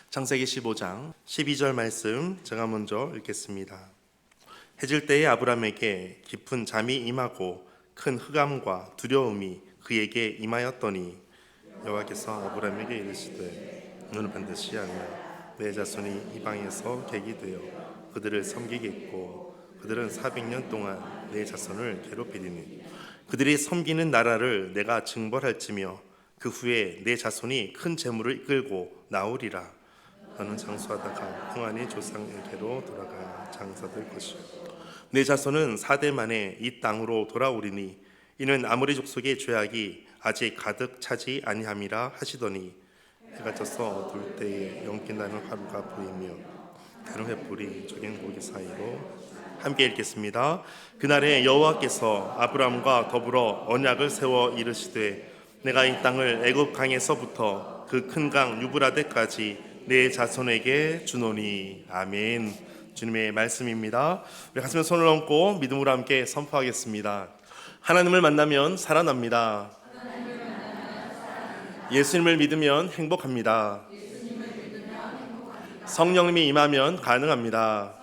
창세기 15장 12절 말씀 제가 먼저 읽겠습니다. 해질 때에 아브람에게 깊은 잠이 임하고 큰 흑암과 두려움이 그에게 임하였더니 여호와께서 아브람에게 이르시되 너는 반드시 알라 내 자손이 이방에서 객이 되어 그들을 섬기겠고 그들은 400년 동안 내 자손을 괴롭히리니 그들이 섬기는 나라를 내가 징벌할지며 그 후에 내 자손이 큰 재물을 이끌고 나오리라. 너는 장수하다가 평안히 조상에게로 돌아가 장사될 것이요 내 자손은 4대 만에 이 땅으로 돌아오리니 이는 아모리 족속의 죄악이 아직 가득 차지 아니함이라 하시더니 해가 져서 둘 때에 연기나는 하루가 보이며 다른 횃불이 조긴 고기 사이로 함께 읽겠습니다. 그날에 여호와께서 아브람과 더불어 언약을 세워 이르시되 내가 이 땅을 애굽 강에서부터 그 큰 강 유브라데까지 내 자손에게 주노니. 아멘. 주님의 말씀입니다. 우리 가슴에 손을 얹고 믿음으로 함께 선포하겠습니다. 하나님을 만나면 살아납니다. 예수님을 믿으면 행복합니다. 성령님이 임하면 가능합니다.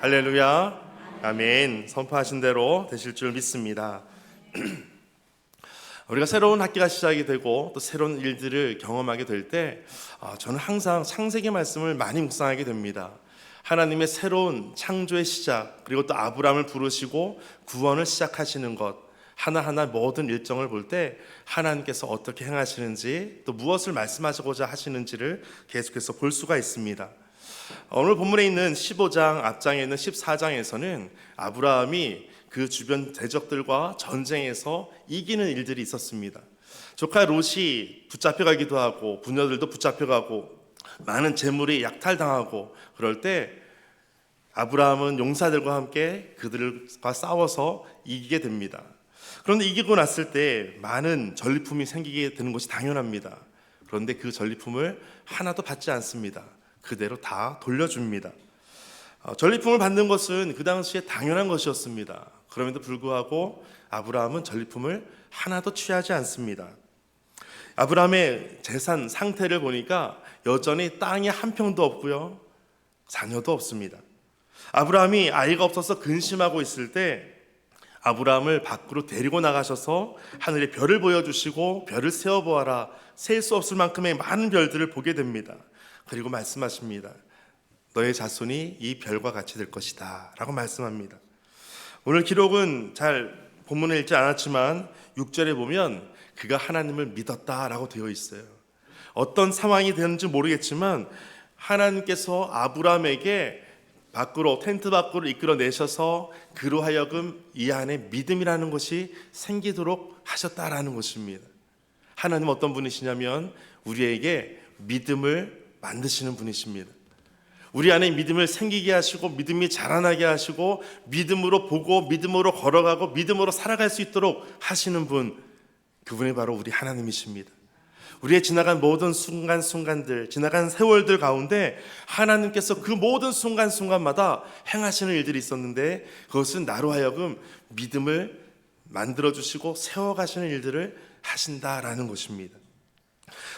할렐루야. 아멘. 선포하신 대로 되실 줄 믿습니다. 우리가 새로운 학기가 시작이 되고 또 새로운 일들을 경험하게 될 때 저는 항상 창세기 말씀을 많이 묵상하게 됩니다. 하나님의 새로운 창조의 시작, 그리고 또 아브람을 부르시고 구원을 시작하시는 것, 하나하나 모든 일정을 볼 때 하나님께서 어떻게 행하시는지 또 무엇을 말씀하시고자 하시는지를 계속해서 볼 수가 있습니다. 오늘 본문에 있는 15장 앞장에 있는 14장에서는 아브라함이 그 주변 대적들과 전쟁에서 이기는 일들이 있었습니다. 조카 롯이 붙잡혀가기도 하고 부녀들도 붙잡혀가고 많은 재물이 약탈당하고 그럴 때 아브라함은 용사들과 함께 그들과 싸워서 이기게 됩니다. 그런데 이기고 났을 때 많은 전리품이 생기게 되는 것이 당연합니다. 그런데 그 전리품을 하나도 받지 않습니다. 그대로 다 돌려줍니다. 전리품을 받는 것은 그 당시에 당연한 것이었습니다. 그럼에도 불구하고 아브라함은 전리품을 하나도 취하지 않습니다. 아브라함의 재산 상태를 보니까 여전히 땅이 한 평도 없고요, 자녀도 없습니다. 아브라함이 아이가 없어서 근심하고 있을 때 아브라함을 밖으로 데리고 나가셔서 하늘의 별을 보여주시고 별을 세어보아라, 셀 수 없을 만큼의 많은 별들을 보게 됩니다. 그리고 말씀하십니다. 너의 자손이 이 별과 같이 될 것이다 라고 말씀합니다. 오늘 기록은 잘 본문을 읽지 않았지만 6절에 보면 그가 하나님을 믿었다라고 되어 있어요. 어떤 상황이 되는지 모르겠지만 하나님께서 아브라함에게 밖으로, 텐트 밖으로 이끌어내셔서 그로 하여금 이 안에 믿음이라는 것이 생기도록 하셨다라는 것입니다. 하나님 어떤 분이시냐면 우리에게 믿음을 만드시는 분이십니다. 우리 안에 믿음을 생기게 하시고 믿음이 자라나게 하시고 믿음으로 보고 믿음으로 걸어가고 믿음으로 살아갈 수 있도록 하시는 분, 그분이 바로 우리 하나님이십니다. 우리의 지나간 모든 순간순간들, 지나간 세월들 가운데 하나님께서 그 모든 순간순간마다 행하시는 일들이 있었는데 그것은 나로 하여금 믿음을 만들어주시고 세워가시는 일들을 하신다라는 것입니다.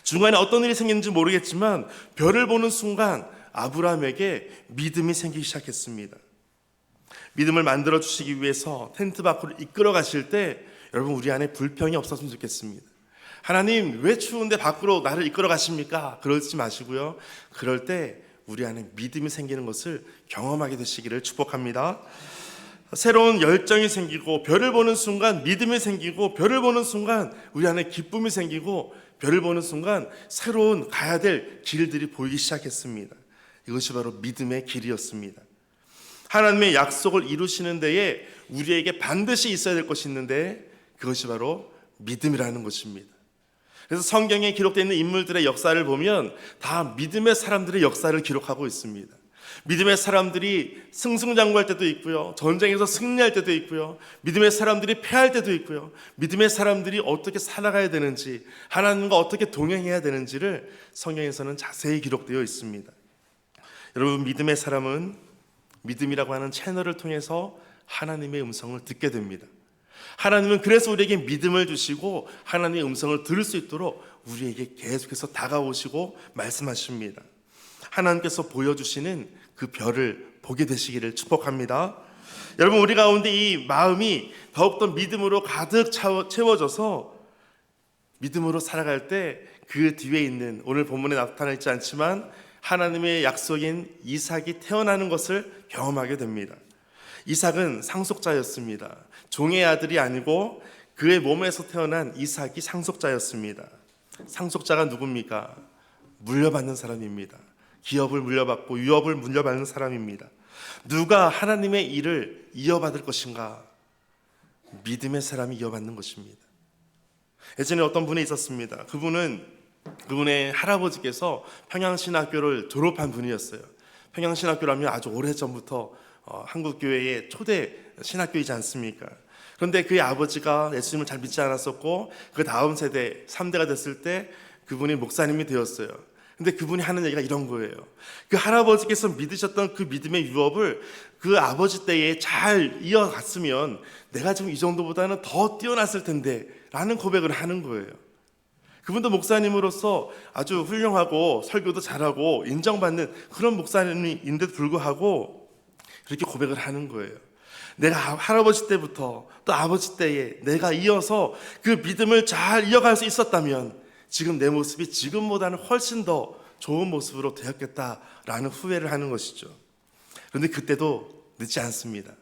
중간에 어떤 일이 생겼는지 모르겠지만 별을 보는 순간 아브라함에게 믿음이 생기기 시작했습니다. 믿음을 만들어주시기 위해서 텐트 밖으로 이끌어 가실 때 여러분 우리 안에 불평이 없었으면 좋겠습니다. 하나님 왜 추운데 밖으로 나를 이끌어 가십니까? 그러지 마시고요, 그럴 때 우리 안에 믿음이 생기는 것을 경험하게 되시기를 축복합니다. 새로운 열정이 생기고 별을 보는 순간 믿음이 생기고 별을 보는 순간 우리 안에 기쁨이 생기고 별을 보는 순간 새로운 가야 될 길들이 보이기 시작했습니다. 이것이 바로 믿음의 길이었습니다. 하나님의 약속을 이루시는 데에 우리에게 반드시 있어야 될 것이 있는데 그것이 바로 믿음이라는 것입니다. 그래서 성경에 기록되어 있는 인물들의 역사를 보면 다 믿음의 사람들의 역사를 기록하고 있습니다. 믿음의 사람들이 승승장구할 때도 있고요, 전쟁에서 승리할 때도 있고요, 믿음의 사람들이 패할 때도 있고요, 믿음의 사람들이 어떻게 살아가야 되는지, 하나님과 어떻게 동행해야 되는지를 성경에서는 자세히 기록되어 있습니다. 여러분, 믿음의 사람은 믿음이라고 하는 채널을 통해서 하나님의 음성을 듣게 됩니다. 하나님은 그래서 우리에게 믿음을 주시고 하나님의 음성을 들을 수 있도록 우리에게 계속해서 다가오시고 말씀하십니다. 하나님께서 보여주시는 그 별을 보게 되시기를 축복합니다. 여러분, 우리 가운데 이 마음이 더욱더 믿음으로 가득 채워져서 믿음으로 살아갈 때 그 뒤에 있는, 오늘 본문에 나타나 있지 않지만 하나님의 약속인 이삭이 태어나는 것을 경험하게 됩니다. 이삭은 상속자였습니다. 종의 아들이 아니고 그의 몸에서 태어난 이삭이 상속자였습니다. 상속자가 누굽니까? 물려받는 사람입니다. 기업을 물려받고 유업을 물려받는 사람입니다. 누가 하나님의 일을 이어받을 것인가? 믿음의 사람이 이어받는 것입니다. 예전에 어떤 분이 있었습니다. 그분의 할아버지께서 평양신학교를 졸업한 분이었어요. 평양신학교라면 아주 오래전부터 한국교회의 초대 신학교이지 않습니까? 그런데 그의 아버지가 예수님을 잘 믿지 않았었고 그 다음 세대 3대가 됐을 때 그분이 목사님이 되었어요. 근데 그분이 하는 얘기가 이런 거예요. 그 할아버지께서 믿으셨던 그 믿음의 유업을 그 아버지 때에 잘 이어갔으면 내가 지금 이 정도보다는 더 뛰어났을 텐데 라는 고백을 하는 거예요. 그분도 목사님으로서 아주 훌륭하고 설교도 잘하고 인정받는 그런 목사님인데도 불구하고 그렇게 고백을 하는 거예요. 내가 할아버지 때부터 또 아버지 때에 내가 이어서 그 믿음을 잘 이어갈 수 있었다면 지금 내 모습이 지금보다는 훨씬 더 좋은 모습으로 되었겠다라는 후회를 하는 것이죠. 그런데 그때도 늦지 않습니다.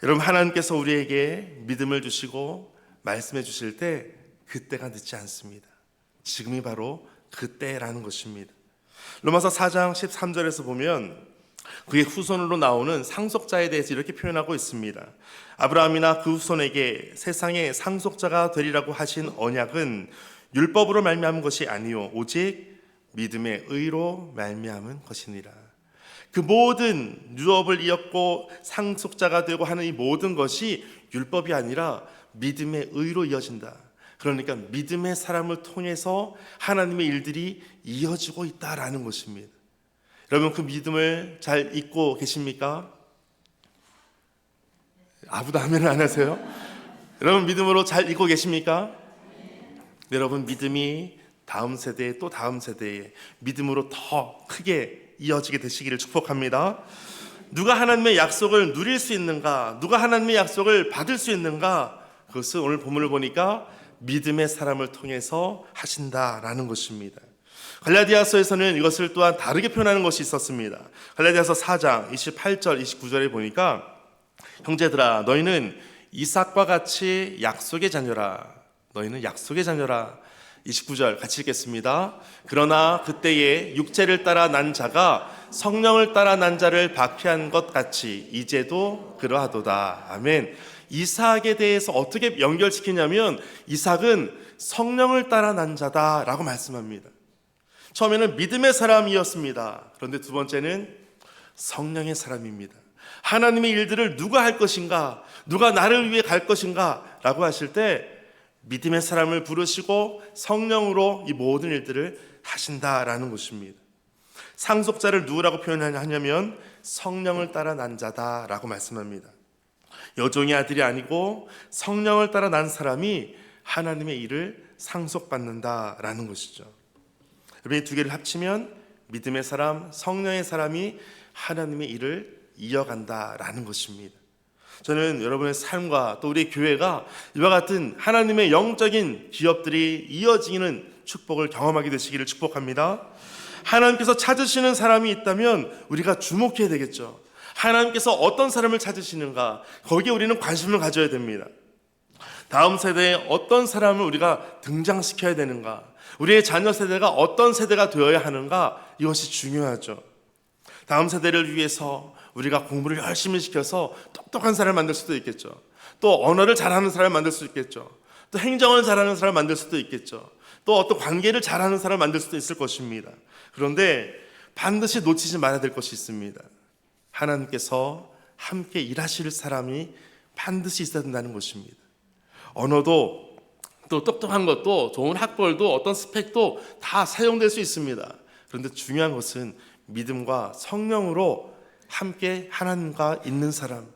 여러분, 하나님께서 우리에게 믿음을 주시고 말씀해 주실 때 그때가 늦지 않습니다. 지금이 바로 그때라는 것입니다. 로마서 4장 13절에서 보면 그의 후손으로 나오는 상속자에 대해서 이렇게 표현하고 있습니다. 아브라함이나 그 후손에게 세상의 상속자가 되리라고 하신 언약은 율법으로 말미암은 것이 아니요 오직 믿음의 의로 말미암은 것이니라. 그 모든 유업을 이었고 상속자가 되고 하는 이 모든 것이 율법이 아니라 믿음의 의로 이어진다. 그러니까 믿음의 사람을 통해서 하나님의 일들이 이어지고 있다라는 것입니다. 여러분, 그 믿음을 잘 잊고 계십니까? 아무도 아멘을 안 하세요? 여러분, 믿음으로 잘 잊고 계십니까? 여러분, 믿음이 다음 세대에 또 다음 세대에 믿음으로 더 크게 이어지게 되시기를 축복합니다. 누가 하나님의 약속을 누릴 수 있는가? 누가 하나님의 약속을 받을 수 있는가? 그것은 오늘 본문을 보니까 믿음의 사람을 통해서 하신다라는 것입니다. 갈라디아서에서는 이것을 또한 다르게 표현하는 것이 있었습니다. 갈라디아서 4장 28절 29절에 보니까 형제들아 너희는 이삭과 같이 약속의 자녀라. 너희는 약속의 자녀라. 29절 같이 읽겠습니다. 그러나 그때에 육체를 따라 난 자가 성령을 따라 난 자를 박해한 것 같이 이제도 그러하도다. 아멘. 이삭에 대해서 어떻게 연결시키냐면 이삭은 성령을 따라 난 자다라고 말씀합니다. 처음에는 믿음의 사람이었습니다. 그런데 두 번째는 성령의 사람입니다. 하나님의 일들을 누가 할 것인가, 누가 나를 위해 갈 것인가 라고 하실 때 믿음의 사람을 부르시고 성령으로 이 모든 일들을 하신다라는 것입니다. 상속자를 누구라고 표현하냐면 성령을 따라 난 자다라고 말씀합니다. 여종의 아들이 아니고 성령을 따라 난 사람이 하나님의 일을 상속받는다라는 것이죠. 여러분, 이 두 개를 합치면 믿음의 사람, 성령의 사람이 하나님의 일을 이어간다라는 것입니다. 저는 여러분의 삶과 또 우리 교회가 이와 같은 하나님의 영적인 기업들이 이어지는 축복을 경험하게 되시기를 축복합니다. 하나님께서 찾으시는 사람이 있다면 우리가 주목해야 되겠죠. 하나님께서 어떤 사람을 찾으시는가, 거기에 우리는 관심을 가져야 됩니다. 다음 세대에 어떤 사람을 우리가 등장시켜야 되는가, 우리의 자녀 세대가 어떤 세대가 되어야 하는가, 이것이 중요하죠. 다음 세대를 위해서 우리가 공부를 열심히 시켜서 똑똑한 사람을 만들 수도 있겠죠. 또 언어를 잘하는 사람을 만들 수도 있겠죠. 또 행정을 잘하는 사람을 만들 수도 있겠죠. 또 어떤 관계를 잘하는 사람을 만들 수도 있을 것입니다. 그런데 반드시 놓치지 말아야 될 것이 있습니다. 하나님께서 함께 일하실 사람이 반드시 있어야 된다는 것입니다. 언어도 또 똑똑한 것도 좋은 학벌도 어떤 스펙도 다 사용될 수 있습니다. 그런데 중요한 것은 믿음과 성령으로 함께 하나님과 있는 사람,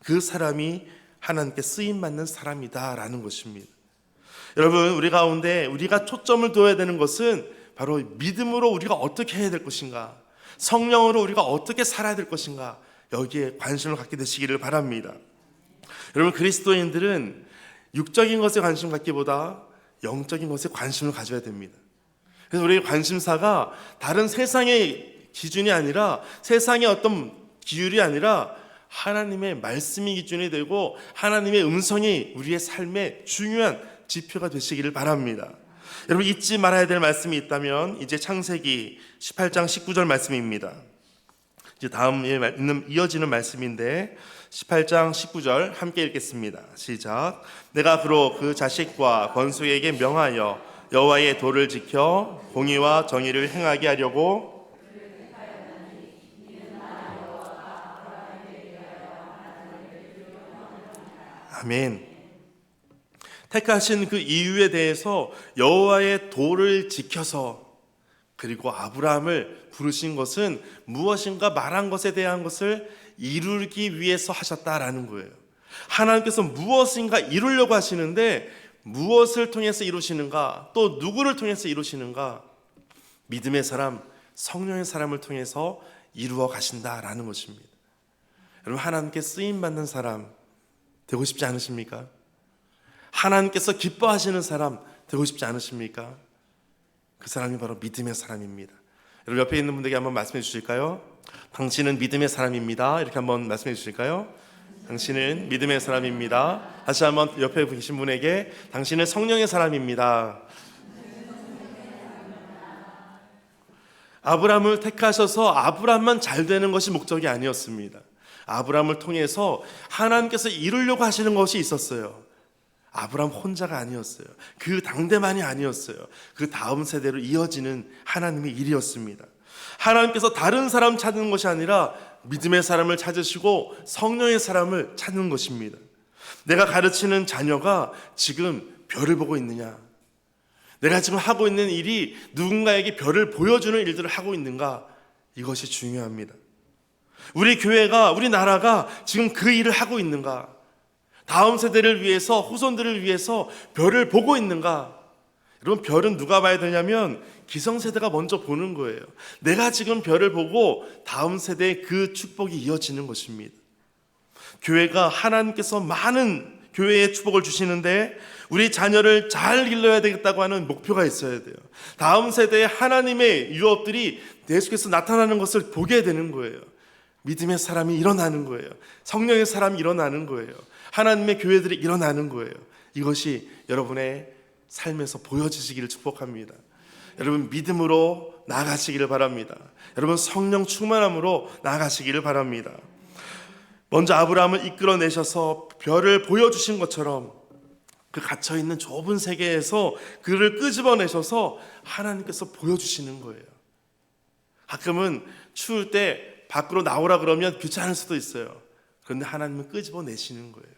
그 사람이 하나님께 쓰임받는 사람이다라는 것입니다. 여러분, 우리 가운데 우리가 초점을 둬야 되는 것은 바로 믿음으로 우리가 어떻게 해야 될 것인가, 성령으로 우리가 어떻게 살아야 될 것인가, 여기에 관심을 갖게 되시기를 바랍니다. 여러분, 그리스도인들은 육적인 것에 관심 갖기보다 영적인 것에 관심을 가져야 됩니다. 그래서 우리의 관심사가 다른 세상의 기준이 아니라, 세상의 어떤 기율이 아니라 하나님의 말씀이 기준이 되고 하나님의 음성이 우리의 삶의 중요한 지표가 되시기를 바랍니다. 여러분, 잊지 말아야 될 말씀이 있다면 이제 창세기 18장 19절 말씀입니다. 이제 다음에 이어지는 말씀인데 18장 19절 함께 읽겠습니다. 시작. 내가 그로 그 자식과 건수에게 명하여 여호와의 도를 지켜 공의와 정의를 행하게 하려고 아멘. 택하신 그 이유에 대해서 여호와의 도를 지켜서, 그리고 아브라함을 부르신 것은 무엇인가 말한 것에 대한 것을 이루기 위해서 하셨다라는 거예요. 하나님께서 무엇인가 이루려고 하시는데 무엇을 통해서 이루시는가, 또 누구를 통해서 이루시는가? 믿음의 사람, 성령의 사람을 통해서 이루어 가신다라는 것입니다. 여러분, 하나님께 쓰임받는 사람 되고 싶지 않으십니까? 하나님께서 기뻐하시는 사람 되고 싶지 않으십니까? 그 사람이 바로 믿음의 사람입니다. 여러분, 옆에 있는 분들에게 한번 말씀해 주실까요? 당신은 믿음의 사람입니다. 이렇게 한번 말씀해 주실까요? 당신은 믿음의 사람입니다. 다시 한번 옆에 계신 분에게 당신은 성령의 사람입니다. 아브라함을 택하셔서 아브라함만 잘 되는 것이 목적이 아니었습니다. 아브라함을 통해서 하나님께서 이루려고 하시는 것이 있었어요. 아브라함 혼자가 아니었어요. 그 당대만이 아니었어요. 그 다음 세대로 이어지는 하나님의 일이었습니다. 하나님께서 다른 사람 찾는 것이 아니라 믿음의 사람을 찾으시고 성령의 사람을 찾는 것입니다. 내가 가르치는 자녀가 지금 별을 보고 있느냐, 내가 지금 하고 있는 일이 누군가에게 별을 보여주는 일들을 하고 있는가, 이것이 중요합니다. 우리 교회가, 우리 나라가 지금 그 일을 하고 있는가, 다음 세대를 위해서, 후손들을 위해서 별을 보고 있는가. 여러분, 별은 누가 봐야 되냐면 기성세대가 먼저 보는 거예요. 내가 지금 별을 보고 다음 세대에 그 축복이 이어지는 것입니다. 교회가, 하나님께서 많은 교회에 축복을 주시는데 우리 자녀를 잘 길러야 되겠다고 하는 목표가 있어야 돼요. 다음 세대에 하나님의 유업들이 계속해서 나타나는 것을 보게 되는 거예요. 믿음의 사람이 일어나는 거예요. 성령의 사람이 일어나는 거예요. 하나님의 교회들이 일어나는 거예요. 이것이 여러분의 삶에서 보여지시기를 축복합니다. 여러분, 믿음으로 나아가시기를 바랍니다. 여러분, 성령 충만함으로 나아가시기를 바랍니다. 먼저 아브라함을 이끌어내셔서 별을 보여주신 것처럼 그 갇혀있는 좁은 세계에서 그를 끄집어내셔서 하나님께서 보여주시는 거예요. 가끔은 추울 때 밖으로 나오라 그러면 귀찮을 수도 있어요. 그런데 하나님은 끄집어내시는 거예요.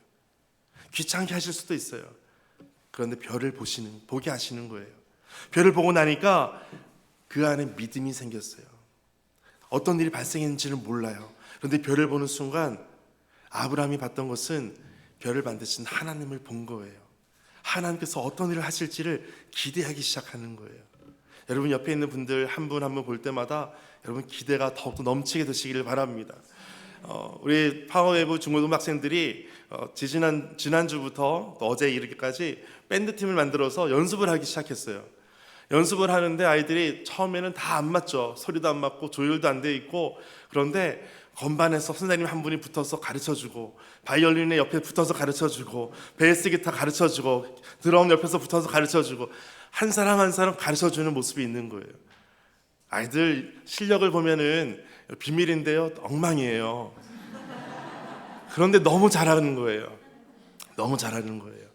귀찮게 하실 수도 있어요. 그런데 별을 보게 하시는 거예요. 별을 보고 나니까 그 안에 믿음이 생겼어요. 어떤 일이 발생했는지는 몰라요. 그런데 별을 보는 순간 아브라함이 봤던 것은 별을 만드신 하나님을 본 거예요. 하나님께서 어떤 일을 하실지를 기대하기 시작하는 거예요. 여러분, 옆에 있는 분들 한 분 한 분 볼 때마다 여러분 기대가 더욱더 넘치게 되시기를 바랍니다. 우리 파워웨이브 중고등학생들이 지난주부터 어제 이렇게까지 밴드팀을 만들어서 연습을 하기 시작했어요. 연습을 하는데 아이들이 처음에는 다 안 맞죠. 소리도 안 맞고 조율도 안 돼 있고. 그런데 건반에서 선생님 한 분이 붙어서 가르쳐주고, 바이올린에 옆에 붙어서 가르쳐주고, 베이스 기타 가르쳐주고, 드럼 옆에서 붙어서 가르쳐주고, 한 사람 한 사람 가르쳐주는 모습이 있는 거예요. 아이들 실력을 보면은 비밀인데요, 엉망이에요. 그런데 너무 잘하는 거예요. 너무 잘하는 거예요.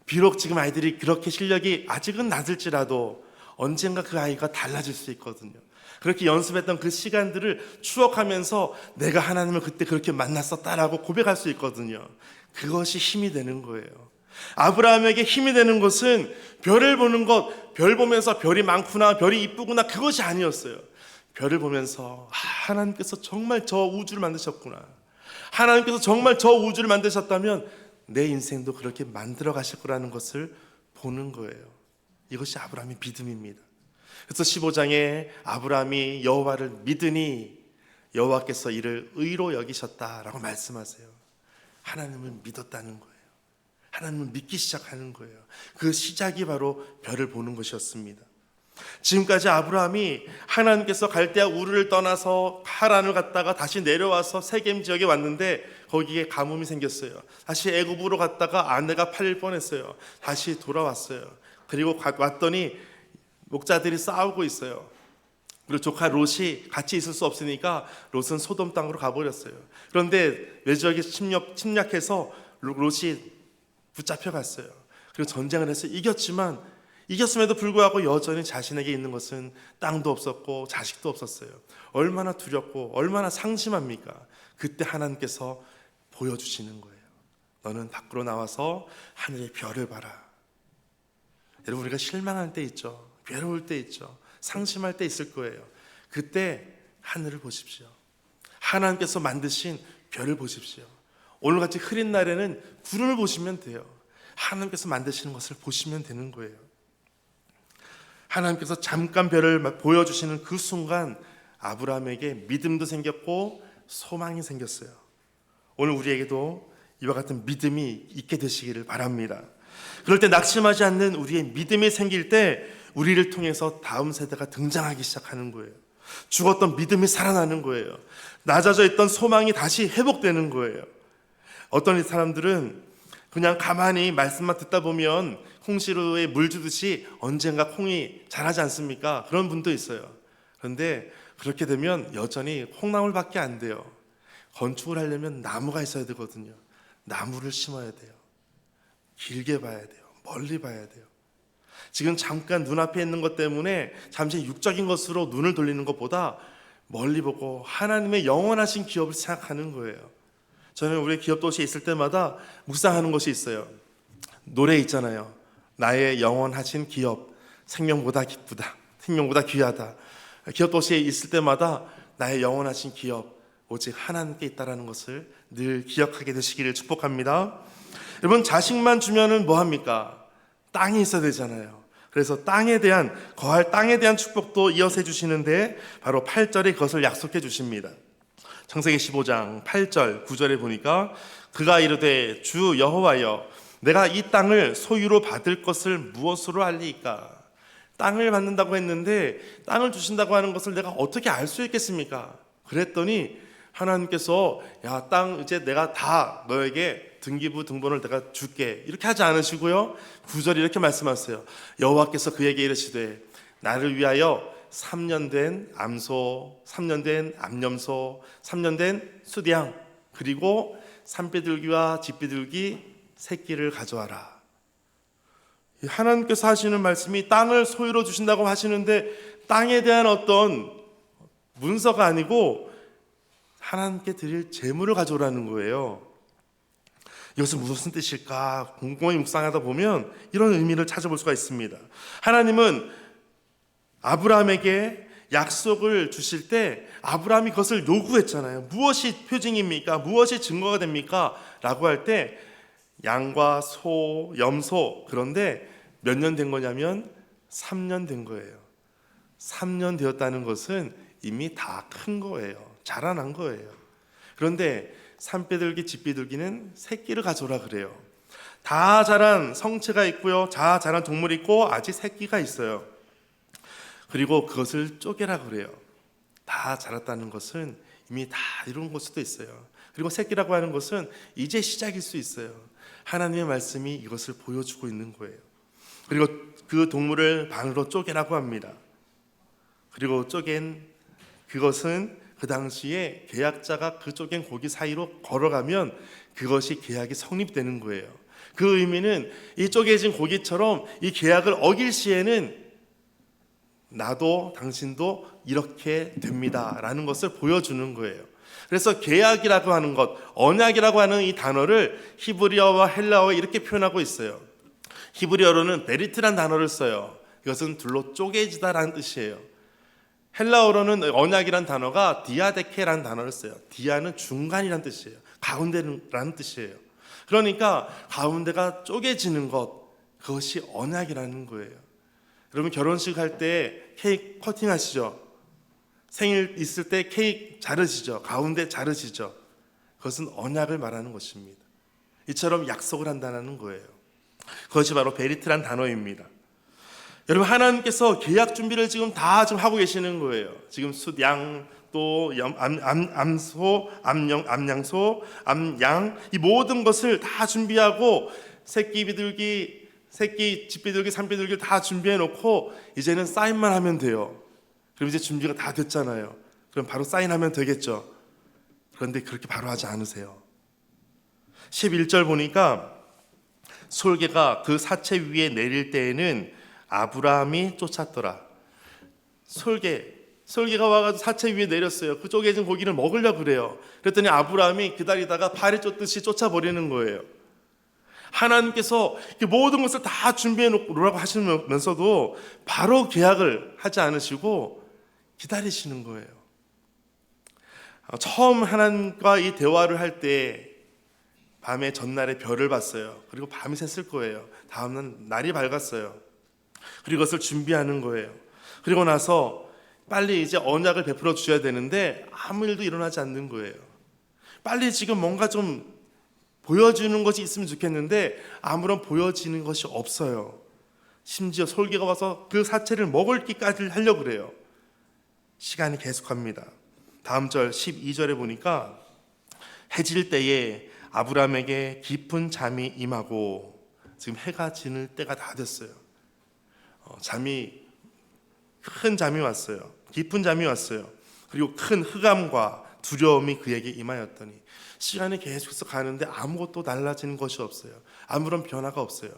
비록 지금 아이들이 그렇게 실력이 아직은 낮을지라도 언젠가 그 아이가 달라질 수 있거든요. 그렇게 연습했던 그 시간들을 추억하면서 내가 하나님을 그때 그렇게 만났었다라고 고백할 수 있거든요. 그것이 힘이 되는 거예요. 아브라함에게 힘이 되는 것은 별을 보는 것, 별 보면서 별이 많구나, 별이 이쁘구나, 그것이 아니었어요. 별을 보면서 하나님께서 정말 저 우주를 만드셨구나, 하나님께서 정말 저 우주를 만드셨다면 내 인생도 그렇게 만들어 가실 거라는 것을 보는 거예요. 이것이 아브라함의 믿음입니다. 그래서 15장에 아브라함이 여호와를 믿으니 여호와께서 이를 의로 여기셨다라고 말씀하세요. 하나님을 믿었다는 거예요. 하나님을 믿기 시작하는 거예요. 그 시작이 바로 별을 보는 것이었습니다. 지금까지 아브라함이 하나님께서 갈대아 우르를 떠나서 하란을 갔다가 다시 내려와서 세겜 지역에 왔는데 거기에 가뭄이 생겼어요. 다시 애굽으로 갔다가 아내가 팔릴 뻔했어요. 다시 돌아왔어요. 그리고 왔더니 목자들이 싸우고 있어요. 그리고 조카 롯이 같이 있을 수 없으니까 롯은 소돔 땅으로 가버렸어요. 그런데 외적이 침략해서 롯이 붙잡혀갔어요. 그리고 전쟁을 해서 이겼음에도 불구하고 여전히 자신에게 있는 것은 땅도 없었고 자식도 없었어요. 얼마나 두렵고 얼마나 상심합니까? 그때 하나님께서 보여주시는 거예요. 너는 밖으로 나와서 하늘의 별을 봐라. 여러분, 우리가 실망할 때 있죠. 괴로울 때 있죠. 상심할 때 있을 거예요. 그때 하늘을 보십시오. 하나님께서 만드신 별을 보십시오. 오늘같이 흐린 날에는 구름을 보시면 돼요. 하나님께서 만드시는 것을 보시면 되는 거예요. 하나님께서 잠깐 별을 보여주시는 그 순간 아브라함에게 믿음도 생겼고 소망이 생겼어요. 오늘 우리에게도 이와 같은 믿음이 있게 되시기를 바랍니다. 그럴 때 낙심하지 않는 우리의 믿음이 생길 때 우리를 통해서 다음 세대가 등장하기 시작하는 거예요. 죽었던 믿음이 살아나는 거예요. 낮아져 있던 소망이 다시 회복되는 거예요. 어떤 사람들은 그냥 가만히 말씀만 듣다 보면 콩시루에 물 주듯이 언젠가 콩이 자라지 않습니까? 그런 분도 있어요. 그런데 그렇게 되면 여전히 콩나물밖에 안 돼요. 건축을 하려면 나무가 있어야 되거든요. 나무를 심어야 돼요. 길게 봐야 돼요. 멀리 봐야 돼요. 지금 잠깐 눈앞에 있는 것 때문에 잠시 육적인 것으로 눈을 돌리는 것보다 멀리 보고 하나님의 영원하신 기업을 생각하는 거예요. 저는 우리 기업 도시에 있을 때마다 묵상하는 것이 있어요. 노래 있잖아요. 나의 영원하신 기업, 생명보다 기쁘다, 생명보다 귀하다. 기업 도시에 있을 때마다 나의 영원하신 기업, 오직 하나님께 있다라는 것을 늘 기억하게 되시기를 축복합니다. 여러분, 자식만 주면은 뭐 합니까? 땅이 있어야 되잖아요. 그래서 거할 땅에 대한 축복도 이어서 해주시는데 바로 8절에 그것을 약속해 주십니다. 창세기 15장 8절 9절에 보니까 그가 이르되 주 여호와여 내가 이 땅을 소유로 받을 것을 무엇으로 알리이까? 땅을 받는다고 했는데 땅을 주신다고 하는 것을 내가 어떻게 알 수 있겠습니까? 그랬더니 하나님께서 야, 땅 이제 내가 다 너에게 등기부 등본을 내가 줄게 이렇게 하지 않으시고요. 9절에 이렇게 말씀하세요. 여호와께서 그에게 이르시되 나를 위하여 3년 된 암소, 3년 된 암염소, 3년 된 수양 그리고 산비둘기와 집비둘기 새끼를 가져와라. 하나님께서 하시는 말씀이 땅을 소유로 주신다고 하시는데 땅에 대한 어떤 문서가 아니고 하나님께 드릴 재물을 가져오라는 거예요. 이것은 무슨 뜻일까? 곰곰이 묵상하다 보면 이런 의미를 찾아볼 수가 있습니다. 하나님은 아브라함에게 약속을 주실 때 아브라함이 그것을 요구했잖아요. 무엇이 표징입니까? 무엇이 증거가 됩니까? 라고 할 때 양과 소, 염소. 그런데 몇 년 된 거냐면 3년 된 거예요. 3년 되었다는 것은 이미 다 큰 거예요. 자라난 거예요. 그런데 산비둘기, 집비둘기는 새끼를 가져오라 그래요. 다 자란 성체가 있고요. 다 자란 동물이 있고 아직 새끼가 있어요. 그리고 그것을 쪼개라 그래요. 다 자랐다는 것은 이미 다 이룬 걸 수도 있어요. 그리고 새끼라고 하는 것은 이제 시작일 수 있어요. 하나님의 말씀이 이것을 보여주고 있는 거예요. 그리고 그 동물을 반으로 쪼개라고 합니다. 그리고 쪼갠 그것은 그 당시에 계약자가 그 쪼갠 고기 사이로 걸어가면 그것이 계약이 성립되는 거예요. 그 의미는 이 쪼개진 고기처럼 이 계약을 어길 시에는 나도 당신도 이렇게 됩니다 라는 것을 보여주는 거예요. 그래서 계약이라고 하는 것, 언약이라고 하는 이 단어를 히브리어와 헬라어에 이렇게 표현하고 있어요. 히브리어로는 베리트란 단어를 써요. 이것은 둘로 쪼개지다라는 뜻이에요. 헬라어로는 언약이란 단어가 디아데케라는 단어를 써요. 디아는 중간이란 뜻이에요. 가운데라는 뜻이에요. 그러니까 가운데가 쪼개지는 것, 그것이 언약이라는 거예요. 여러분 결혼식 할 때 케이크 커팅 하시죠? 생일 있을 때 케이크 자르시죠? 가운데 자르시죠? 그것은 언약을 말하는 것입니다. 이처럼 약속을 한다는 거예요. 그것이 바로 베리트란 단어입니다. 여러분 하나님께서 계약 준비를 지금 하고 계시는 거예요. 지금 숫양 또 암소, 암양소, 암양 이 모든 것을 다 준비하고 새끼 비둘기, 집비둘기, 산비둘기 다 준비해 놓고 이제는 사인만 하면 돼요. 그럼 이제 준비가 다 됐잖아요. 그럼 바로 사인하면 되겠죠. 그런데 그렇게 바로 하지 않으세요. 11절 보니까 솔개가 그 사체 위에 내릴 때에는 아브라함이 쫓았더라. 솔개가 와가지고 사체 위에 내렸어요. 그 쪼개진 고기를 먹으려고 그래요. 그랬더니 아브라함이 기다리다가 파리 쫓듯이 쫓아버리는 거예요. 하나님께서 모든 것을 다 준비해 놓으라고 하시면서도 바로 계약을 하지 않으시고 기다리시는 거예요. 처음 하나님과 이 대화를 할 때 밤에 전날에 별을 봤어요. 그리고 밤이 샜을 거예요. 다음날 날이 밝았어요. 그리고 그것을 준비하는 거예요. 그리고 나서 빨리 이제 언약을 베풀어 주셔야 되는데 아무 일도 일어나지 않는 거예요. 빨리 지금 뭔가 좀 보여주는 것이 있으면 좋겠는데 아무런 보여지는 것이 없어요. 심지어 솔개가 와서 그 사체를 먹을 기까지 하려고 그래요. 시간이 계속합니다. 다음 절 12절에 보니까 해질 때에 아브라함에게 깊은 잠이 임하고 지금 해가 지는 때가 다 됐어요. 큰 잠이 왔어요. 깊은 잠이 왔어요. 그리고 큰 흑암과 두려움이 그에게 임하였더니 시간이 계속해서 가는데 아무것도 달라지는 것이 없어요. 아무런 변화가 없어요.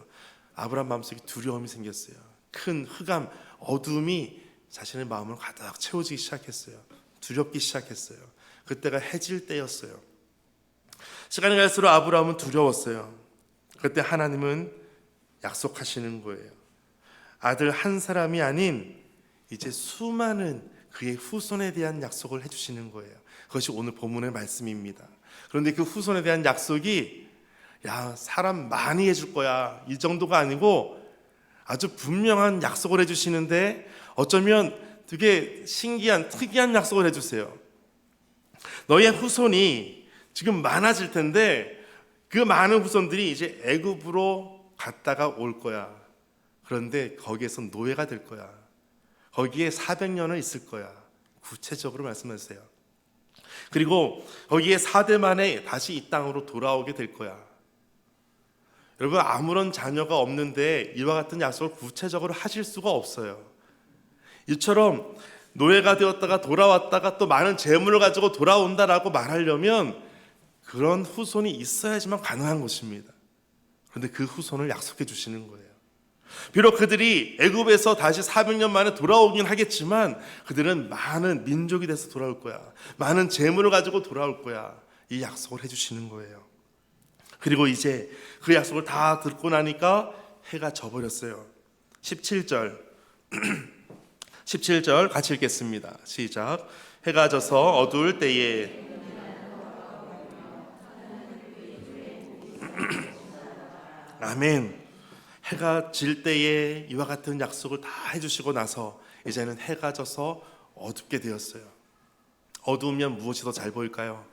아브라함 마음속에 두려움이 생겼어요. 큰 흑암, 어둠이 자신의 마음을 가득 채워지기 시작했어요. 두렵기 시작했어요. 그때가 해질 때였어요. 시간이 갈수록 아브라함은 두려웠어요. 그때 하나님은 약속하시는 거예요. 아들 한 사람이 아닌 이제 수많은 그의 후손에 대한 약속을 해주시는 거예요. 그것이 오늘 본문의 말씀입니다. 그런데 그 후손에 대한 약속이 사람 많이 해줄 거야 이 정도가 아니고 아주 분명한 약속을 해주시는데 어쩌면 되게 신기한 특이한 약속을 해주세요. 너의 후손이 지금 많아질 텐데 그 많은 후손들이 이제 애굽으로 갔다가 올 거야. 그런데 거기에서 노예가 될 거야. 거기에 400년을 있을 거야. 구체적으로 말씀하세요. 그리고 거기에 4대 만에 다시 이 땅으로 돌아오게 될 거야. 여러분 아무런 자녀가 없는데 이와 같은 약속을 구체적으로 하실 수가 없어요. 이처럼 노예가 되었다가 돌아왔다가 또 많은 재물을 가지고 돌아온다라고 말하려면 그런 후손이 있어야지만 가능한 것입니다. 그런데 그 후손을 약속해 주시는 거예요. 비록 그들이 애굽에서 다시 400년 만에 돌아오긴 하겠지만 그들은 많은 민족이 돼서 돌아올 거야. 많은 재물을 가지고 돌아올 거야. 이 약속을 해주시는 거예요. 그리고 이제 그 약속을 다 듣고 나니까 해가 져버렸어요. 17절 17절 같이 읽겠습니다. 시작. 해가 져서 어두울 때에 아멘. 해가 질 때에 이와 같은 약속을 다 해주시고 나서 이제는 해가 져서 어둡게 되었어요. 어두우면 무엇이 더 잘 보일까요?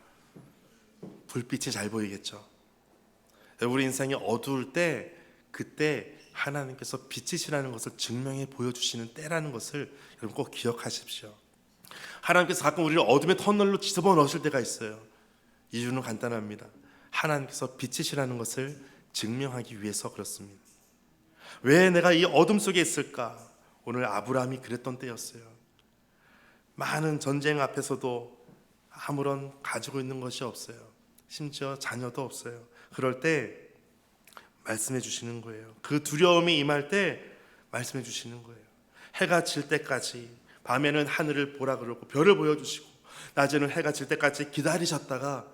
불빛이 잘 보이겠죠. 우리 인생이 어두울 때 그때 하나님께서 빛이시라는 것을 증명해 보여주시는 때라는 것을 여러분 꼭 기억하십시오. 하나님께서 가끔 우리를 어둠의 터널로 집어넣으실 때가 있어요. 이유는 간단합니다. 하나님께서 빛이시라는 것을 증명하기 위해서 그렇습니다. 왜 내가 이 어둠 속에 있을까? 오늘 아브라함이 그랬던 때였어요. 많은 전쟁 앞에서도 아무런 가지고 있는 것이 없어요. 심지어 자녀도 없어요. 그럴 때 말씀해 주시는 거예요. 그 두려움이 임할 때 말씀해 주시는 거예요. 해가 질 때까지 밤에는 하늘을 보라 그러고 별을 보여주시고 낮에는 해가 질 때까지 기다리셨다가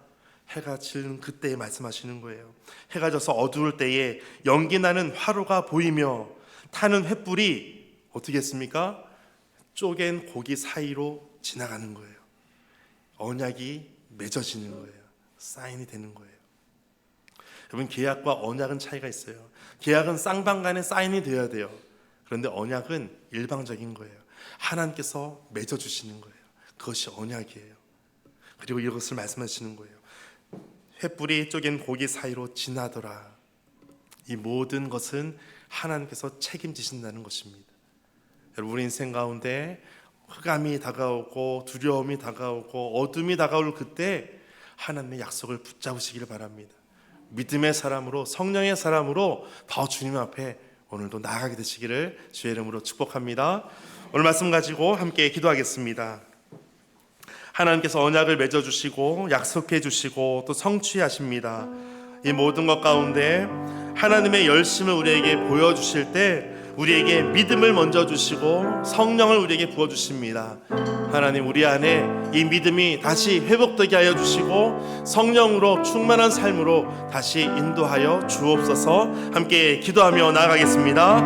해가 지는 그때에 말씀하시는 거예요. 해가 져서 어두울 때에 연기 나는 화로가 보이며 타는 횃불이 어떻게 했습니까? 쪼갠 고기 사이로 지나가는 거예요. 언약이 맺어지는 거예요. 사인이 되는 거예요. 여러분, 계약과 언약은 차이가 있어요. 계약은 쌍방간에 사인이 되어야 돼요. 그런데 언약은 일방적인 거예요. 하나님께서 맺어주시는 거예요. 그것이 언약이에요. 그리고 이것을 말씀하시는 거예요. 횃불이 쪼갠 고기 사이로 지나더라. 이 모든 것은 하나님께서 책임지신다는 것입니다. 여러분, 우리 인생 가운데 흑암이 다가오고 두려움이 다가오고 어둠이 다가올 그때 하나님의 약속을 붙잡으시기를 바랍니다. 믿음의 사람으로, 성령의 사람으로 더 주님 앞에 오늘도 나아가게 되시기를 주의 이름으로 축복합니다. 오늘 말씀 가지고 함께 기도하겠습니다. 하나님께서 언약을 맺어주시고 약속해 주시고 또 성취하십니다. 이 모든 것 가운데 하나님의 열심을 우리에게 보여주실 때 우리에게 믿음을 먼저 주시고 성령을 우리에게 부어주십니다. 하나님, 우리 안에 이 믿음이 다시 회복되게 하여 주시고 성령으로 충만한 삶으로 다시 인도하여 주옵소서. 함께 기도하며 나아가겠습니다.